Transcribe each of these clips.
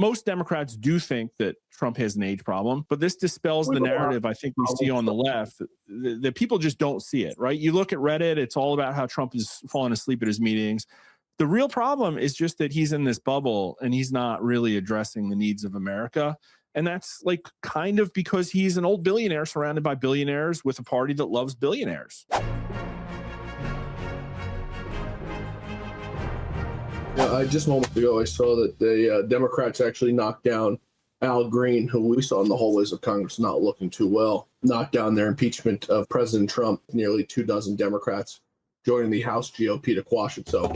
Most Democrats do think that Trump has an age problem, but this dispels the narrative I think we see on the left that people just don't see it, right? You look at Reddit, it's all about how Trump is falling asleep at his meetings. The real problem is just that he's in this bubble and he's not really addressing the needs of America. And that's like kind of because he's an old billionaire surrounded by billionaires with a party that loves billionaires. Yeah, just moments ago, I saw that the Democrats actually knocked down Al Green, who we saw in the hallways of Congress not looking too well, knocked down their impeachment of President Trump. Nearly 24 Democrats joining the House GOP to quash it. So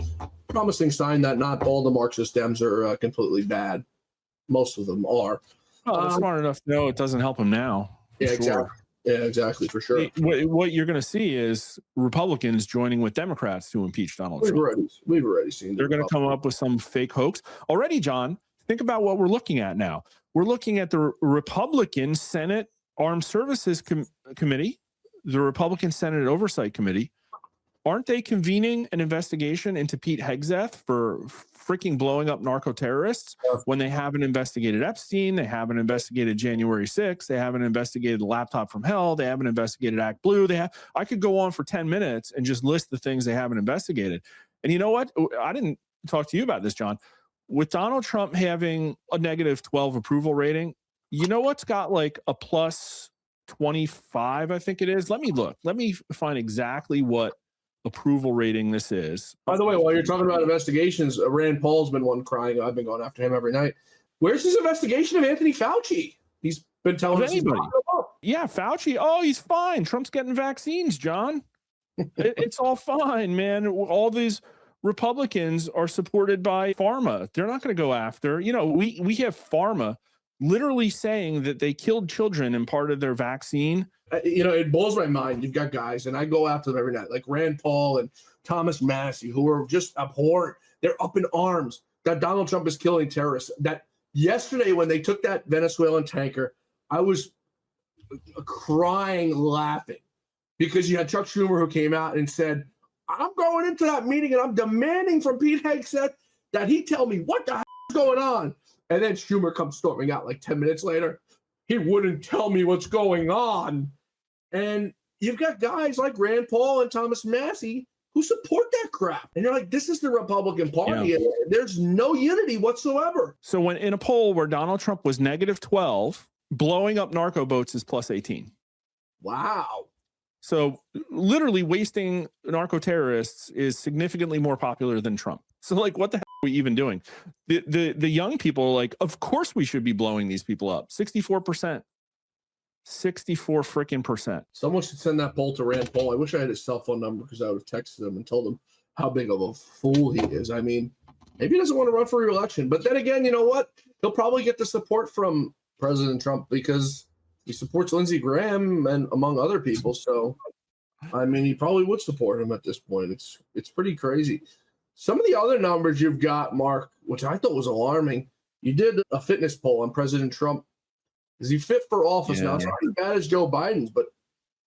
promising sign that not all the Marxist Dems are completely bad. Most of them are. Well, they're smart enough to know it doesn't help them now. Yeah, exactly. Yeah, exactly, for sure. What you're going to see is Republicans joining with Democrats to impeach Donald Trump. We've already seen. They're going to come up with some fake hoax. Already, John, think about what we're looking at now. We're looking at the Republican Senate Armed Services Committee, the Republican Senate Oversight Committee. Aren't they convening an investigation into Pete Hegseth for freaking blowing up narco-terrorists when they haven't investigated Epstein, they haven't investigated January 6th, they haven't investigated the laptop from hell, they haven't investigated Act Blue. I could go on for 10 minutes and just list the things they haven't investigated. And you know what? I didn't talk to you about this, John. With Donald Trump having a negative 12 approval rating, you know what's got like a plus 25, I think it is? Let me look. Let me find exactly what approval rating this is. By the way, while you're talking about investigations, Rand Paul's been one crying. I've been going after him every night. Where's his investigation of Anthony Fauci? He's been telling us anybody. Yeah, Fauci. Oh, he's fine. Trump's getting vaccines, John. It's all fine, man. All these Republicans are supported by pharma. They're not going to go after. You know, we have pharma literally saying that they killed children in part of their vaccine. You know, it blows my mind. You've got guys, and I go after them every night, like Rand Paul and Thomas Massey, who are just abhorrent. They're up in arms that Donald Trump is killing terrorists. That yesterday, when they took that Venezuelan tanker, I was crying, laughing, because you had Chuck Schumer who came out and said, I'm going into that meeting and I'm demanding from Pete Hegseth that he tell me what the hell is going on. And then Schumer comes storming out like 10 minutes later. He wouldn't tell me what's going on. And you've got guys like Rand Paul and Thomas Massey who support that crap. And you're like, this is the Republican Party. Yeah. There's no unity whatsoever. So when in a poll where Donald Trump was negative 12, blowing up narco boats is plus 18. Wow. So literally wasting narco terrorists is significantly more popular than Trump. So like, what the hell are we even doing? The young people are like, of course we should be blowing these people up. 64%. 64 freaking percent. Someone should send that poll to Rand Paul. I wish I had his cell phone number because I would have texted him and told him how big of a fool he is. I mean, maybe he doesn't want to run for re-election. But then again, you know what? He'll probably get the support from President Trump because he supports Lindsey Graham and among other people. So, I mean, he probably would support him at this point. It's pretty crazy. Some of the other numbers you've got, Mark, which I thought was alarming. You did a fitness poll on President Trump. Is he fit for office now? It's not as bad as Joe Biden's, but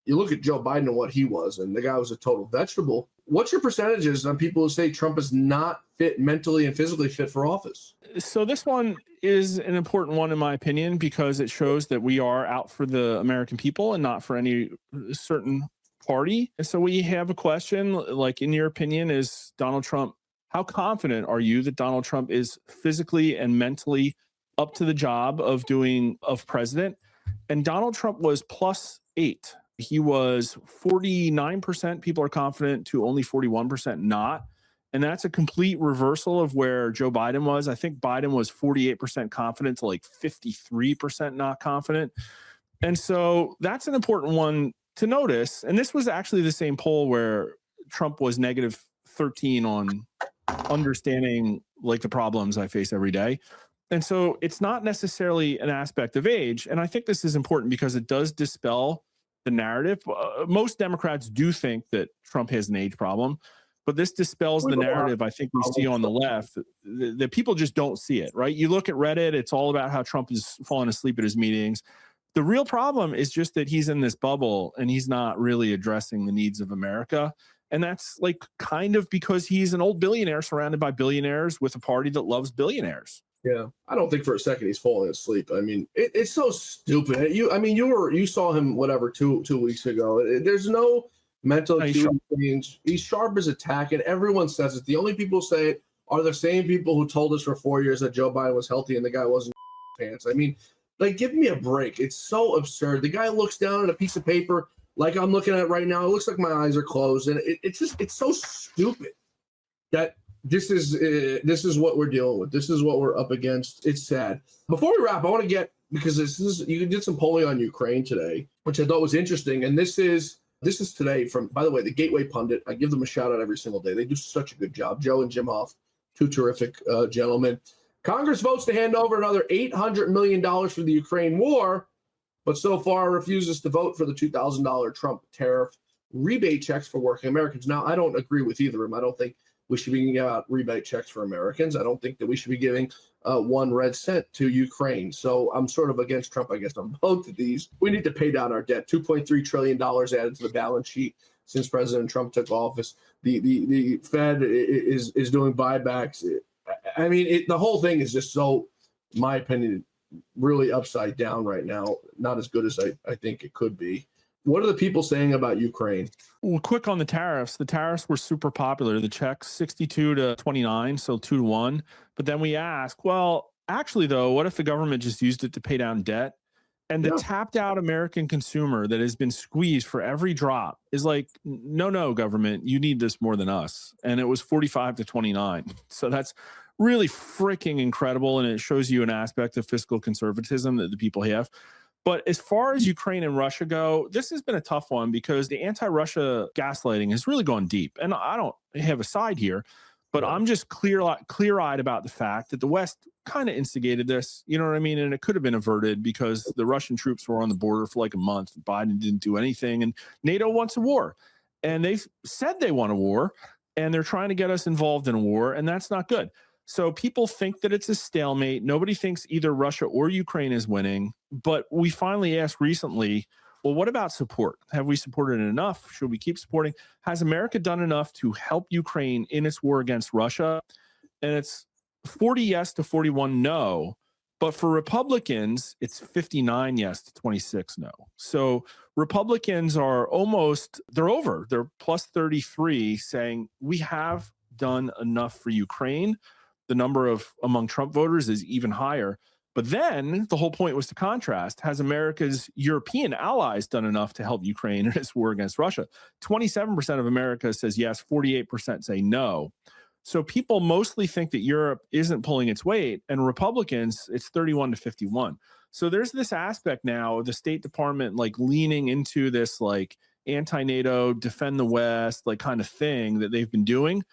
you look at Joe Biden and what he was, and the guy was a total vegetable. What's your percentages on people who say Trump is not fit mentally and physically fit for office? So this one is an important one, in my opinion, because it shows that we are out for the American people and not for any certain party. And so we have a question, like, in your opinion, is Donald Trump, how confident are you that Donald Trump is physically and mentally up to the job of president? And Donald Trump was +8. He was 49% people are confident to only 41% not. And that's a complete reversal of where Joe Biden was. I think Biden was 48% confident to like 53% not confident. And so that's an important one to notice. And this was actually the same poll where Trump was negative 13 on understanding like the problems I face every day. And so it's not necessarily an aspect of age. And I think this is important because it does dispel the narrative. Most Democrats do think that Trump has an age problem, but this dispels the narrative I think we see on the left that people just don't see it, right? You look at Reddit, it's all about how Trump is falling asleep at his meetings. The real problem is just that he's in this bubble and he's not really addressing the needs of America. And that's like kind of because he's an old billionaire surrounded by billionaires with a party that loves billionaires. Yeah, I don't think for a second he's falling asleep. I mean, it's so stupid. You saw him whatever 2 weeks ago. There's no mental acuity change. He's sharp as a tack, and everyone says it. The only people who say it are the same people who told us for 4 years that Joe Biden was healthy and the guy wasn't pants. I mean, like, give me a break. It's so absurd. The guy looks down at a piece of paper like I'm looking at right now. It looks like my eyes are closed, and it's so stupid that this is what we're dealing with. This is what we're up against. It's sad. Before we wrap, I want to get, because you did some polling on Ukraine today, which I thought was interesting. And this is today from, by the way, the Gateway Pundit. I give them a shout out every single day. They do such a good job. Joe and Jim Hoff, two terrific gentlemen. Congress votes to hand over another $800 million for the Ukraine war, but so far refuses to vote for the $2,000 Trump tariff rebate checks for working Americans. Now, I don't agree with either of them. I don't think we should be giving out rebate checks for Americans. I don't think that we should be giving 1 red cent to Ukraine. So I'm sort of against Trump, I guess, on both of these. We need to pay down our debt. $2.3 trillion added to the balance sheet since President Trump took office. The Fed is doing buybacks. I mean, the whole thing is just so, in my opinion, really upside down right now. Not as good as I think it could be. What are the people saying about Ukraine? Well, quick on the tariffs. The tariffs were super popular. The checks 62 to 29, so 2 to 1. But then we ask, well, actually, though, what if the government just used it to pay down debt? And the tapped out American consumer that has been squeezed for every drop is like, no, government, you need this more than us. And it was 45 to 29. So that's really freaking incredible. And it shows you an aspect of fiscal conservatism that the people have. But as far as Ukraine and Russia go, this has been a tough one because the anti-Russia gaslighting has really gone deep. And I don't have a side here, but I'm just clear-eyed about the fact that the West kind of instigated this, you know what I mean? And it could have been averted because the Russian troops were on the border for like a month. Biden didn't do anything, and NATO wants a war. And they've said they want a war, and they're trying to get us involved in a war, and that's not good. So people think that it's a stalemate. Nobody thinks either Russia or Ukraine is winning. But we finally asked recently, well, what about support? Have we supported enough? Should we keep supporting? Has America done enough to help Ukraine in its war against Russia? And it's 40 yes to 41 no. But for Republicans, it's 59 yes to 26 no. So Republicans are they're over. They're plus 33 saying we have done enough for Ukraine. The number among Trump voters is even higher. But then the whole point was to contrast. Has America's European allies done enough to help Ukraine in its war against Russia? 27% of America says yes, 48% say no. So people mostly think that Europe isn't pulling its weight, and Republicans, it's 31 to 51. So there's this aspect now of the State Department like leaning into this like anti-NATO, defend the West, like kind of thing that they've been doing.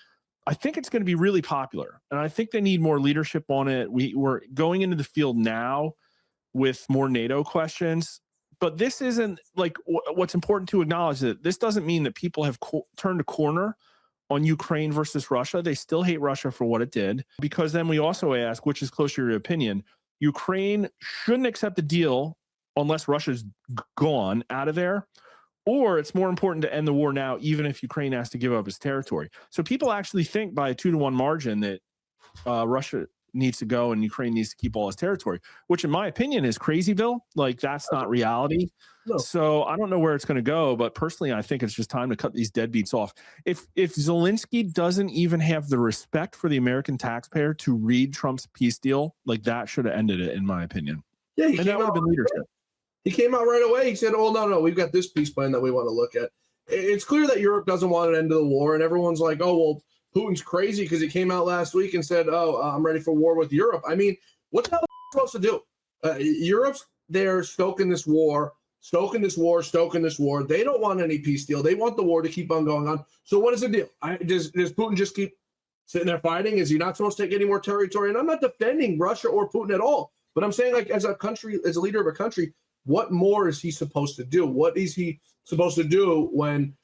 I think it's going to be really popular, and I think they need more leadership on it. We're going into the field now with more NATO questions, but this isn't like what's important to acknowledge that this doesn't mean that people have turned a corner on Ukraine versus Russia. They still hate Russia for what it did, because then we also ask, which is closer to your opinion, Ukraine shouldn't accept the deal unless Russia's gone out of there. Or it's more important to end the war now, even if Ukraine has to give up its territory. So people actually think by a 2 to 1 margin that Russia needs to go and Ukraine needs to keep all its territory, which in my opinion is crazyville. Like that's not reality. No. So I don't know where it's going to go, but personally, I think it's just time to cut these deadbeats off. If Zelensky doesn't even have the respect for the American taxpayer to read Trump's peace deal, like that should have ended it, in my opinion. Yeah, and that would have been leadership. He came out right away. He said, oh, no, we've got this peace plan that we want to look at. It's clear that Europe doesn't want an end to the war, and everyone's like, oh, well, Putin's crazy because he came out last week and said, I'm ready for war with Europe. I mean, what the hell are we supposed to do? Europe's there stoking this war. They don't want any peace deal. They want the war to keep on going on. So what is the deal? Does Putin just keep sitting there fighting? Is he not supposed to take any more territory? And I'm not defending Russia or Putin at all, but I'm saying, like, as a country, as a leader of a country, what more is he supposed to do? What is he supposed to do when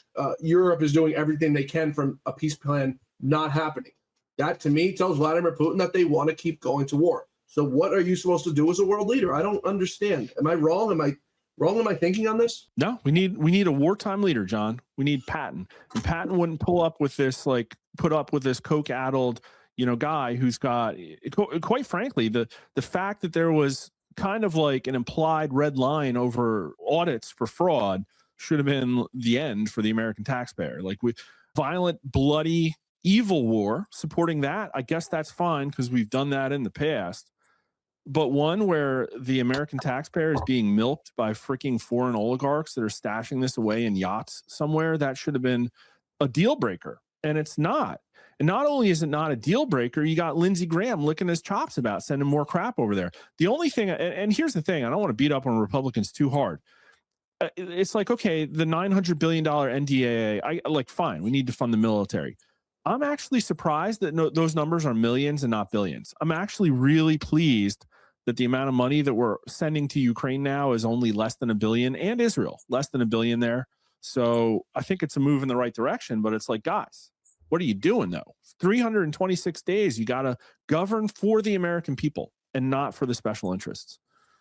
Europe is doing everything they can from a peace plan not happening? That, to me, tells Vladimir Putin that they want to keep going to war. So what are you supposed to do as a world leader? I don't understand. Am I wrong? Am I wrong in my thinking on this? No, we need a wartime leader, John. We need Patton. And Patton wouldn't put up with this coke-addled, guy who's got, quite frankly, the fact that there was kind of like an implied red line over audits for fraud should have been the end for the American taxpayer. Like, violent, bloody, evil war, supporting that, I guess that's fine because we've done that in the past. But one where the American taxpayer is being milked by freaking foreign oligarchs that are stashing this away in yachts somewhere, that should have been a deal breaker. And it's not. And not only is it not a deal breaker, you got Lindsey Graham licking his chops about sending more crap over there. The only thing, and here's the thing, I don't want to beat up on Republicans too hard. It's like, okay, the $900 billion NDAA, fine, we need to fund the military. I'm actually surprised that those numbers are millions and not billions. I'm actually really pleased that the amount of money that we're sending to Ukraine now is only less than $1 billion, and Israel, less than $1 billion there. So I think it's a move in the right direction, but it's like, guys, what are you doing though? 326 days, you got to govern for the American people and not for the special interests.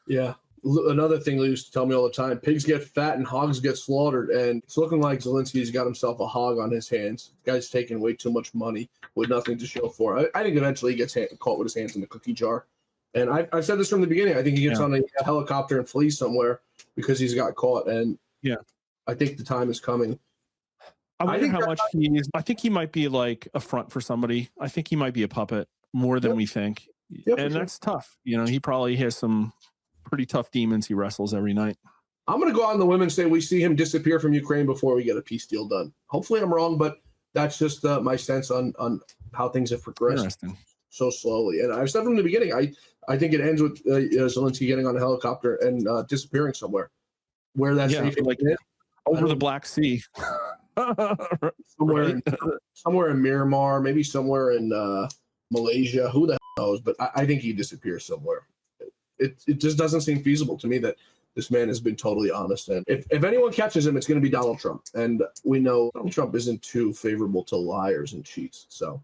Yeah. Another thing they used to tell me all the time, pigs get fat and hogs get slaughtered. And it's looking like Zelensky's got himself a hog on his hands. The guy's taking way too much money with nothing to show for it. I think eventually he gets caught with his hands in the cookie jar. And I've said this from the beginning. I think he gets on a helicopter and flees somewhere because he's got caught. And I think the time is coming. I wonder how much he is. I think he might be like a front for somebody. I think he might be a puppet more than we think. And that's tough. He probably has some pretty tough demons he wrestles every night. I'm going to go out on the limb and say we see him disappear from Ukraine before we get a peace deal done. Hopefully I'm wrong, but that's just my sense on how things have progressed so slowly. And I've said from the beginning, I think it ends with Zelensky getting on a helicopter and disappearing somewhere where that's safe, like over the Black Sea. somewhere in Myanmar, maybe somewhere in Malaysia. Who the hell knows? But I think he disappears somewhere. It just doesn't seem feasible to me that this man has been totally honest. And if anyone catches him, it's going to be Donald Trump. And we know Donald Trump isn't too favorable to liars and cheats. So.